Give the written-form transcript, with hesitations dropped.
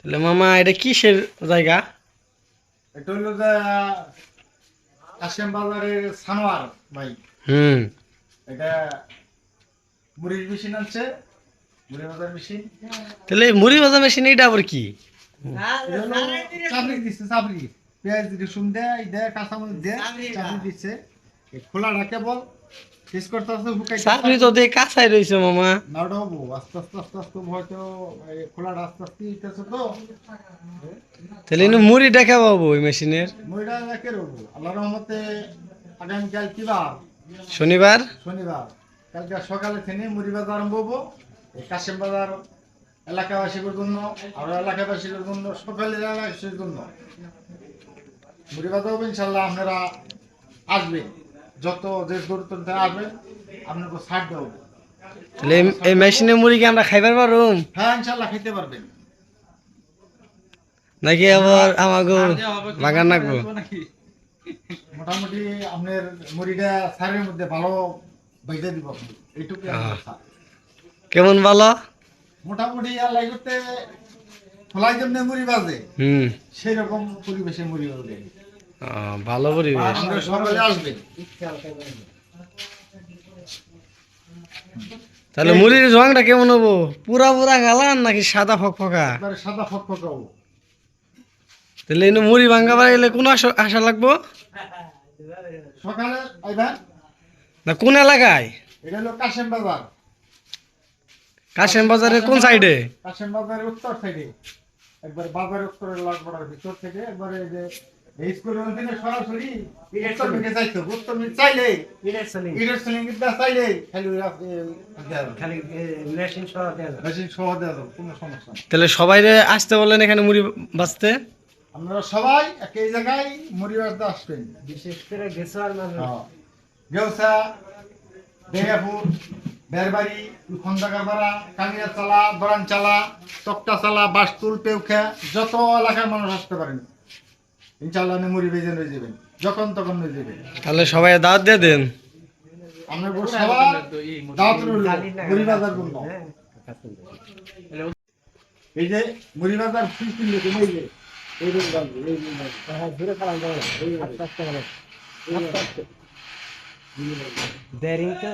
তাহলে মামা এটা কিসের জায়গা? এটা হলো যে কাশিম বাজারের সানোয়ার ভাই। হুম। এটা মুড়ির মেশিন আছে, মুড়ি বাজার মেশিন। তাহলে এই মুড়ি ভাজা মেশিন এটা আবার কি? এটা হলো চাপড়ি দিচ্ছে, চাপড়ি পেঁয়াজ রসুন দেয় দেয় কাঁচামরিচ দেয় চাপড়ি দিচ্ছে। এই খোলাটা কেবল শেষ করতে আছে চাকরি তো দিয়ে কাঁচাই রয়েছে মামা। নাওটা হবো আস্তে আস্তে আস্তে আস্তে হয়তো এই খোলাটা আস্তে আস্তে দিতেছে তো তাহলে ইনু মুড়ি দেখা পাবো ওই মেশিনের। মুড়িটা রেখে রবো আল্লাহ রহমতে। আগামীকাল কি বার? শনিবার। শনিবার। কালকে সকালে থেকে মুড়ি বাজার আরম্ভ হবো। এই কাশিম বাজার এলাকাবাসীর জন্য আর এলাকাবাসীর জন্য সকালের এলাকাবাসীর জন্য মুড়ি বাজার হবে। ইনশাল্লাহ আপনারা আসবেন, যত যে দূর থেকে আসবেন আপনাকে ছাড় দেবো। তাহলে এই মেশিনে মুড়ি কি আমরা খাইবার পারুম? হ্যাঁ ইনশাল্লাহ খেতে পারবেন। নাকি আবার আমাগো বাগান রাখবো? মোটামুটি আপনার মুড়িটা সারের মধ্যে ভালো ভেজে দিব আপনি, এইটুকু কেমন ভালো? মোটামুটি আল্লাহ করতে খোলাই জন্য মুড়ি বাজে হুম। সেই রকম পরিবেশে মুড়ি বাজে। ভালো পরিবেশ। আপনারা সকালে আসবেন। তাহলে মুড়ির রংটা কেমন হবো? পুরা পুরা গালান নাকি সাদা ফকফকা? একবারে সাদা ফকফকা হবো। তাহলে ইনু মুড়ি ভাঙ্গা বাড়াইলে কোন আশা লাগবো? সকালে আইবেন। না কোন এলাকায়? এটা হলো কাশেম বাজার। কাশেম বাজারের কোন সাইডে? কাশেম বাজারের উত্তর সাইডে, একবার বাজারের উত্তরের লাগবড়ার ভিতর থেকে একবারে এই যে এই স্কুলের থেকে সরাসরি উত্তর দিকে যাইতো। উত্তর দিকে চাইলে ইরের সলিংটা চাইলে খালি মেশিন সহ দেওয়া যাবে, কোনো সমস্যা নেই। তাহলে সবাই আসতে বললেন এখানে মুড়ি বাঁচতে। আপনারা সবাই একই জায়গায় মুড়ি বাজতে আসবেন। বিশেষ করে গেছার মানুষ গেউসা, বেগাপুর, বেরবাড়ি, খন্দকারপাড়া, কামিয়াচালা, বরানচালা, তক্তাচালা, বাসতুল, পেউখা, যত এলাকার মানুষ আসতে পারেন। ইনশাআল্লাহ আপনি মুড়ি ভেজে নিয়ে যাবেন, যখন তখন নিয়ে যাবেন। তাহলে সবাই দাওয়াত দিয়ে দেন। আমরা সবার দাওয়াত রইল মুড়ি বাজার জন্য। এই যে মুড়ি বাজার ফ্রি কিনলে তুমি এই যে এই যে বাজবে, এই যে বাজবে। ঘুরে খাওয়া যাবে না, এই আস্তে আস্তে করে। দেরিং তো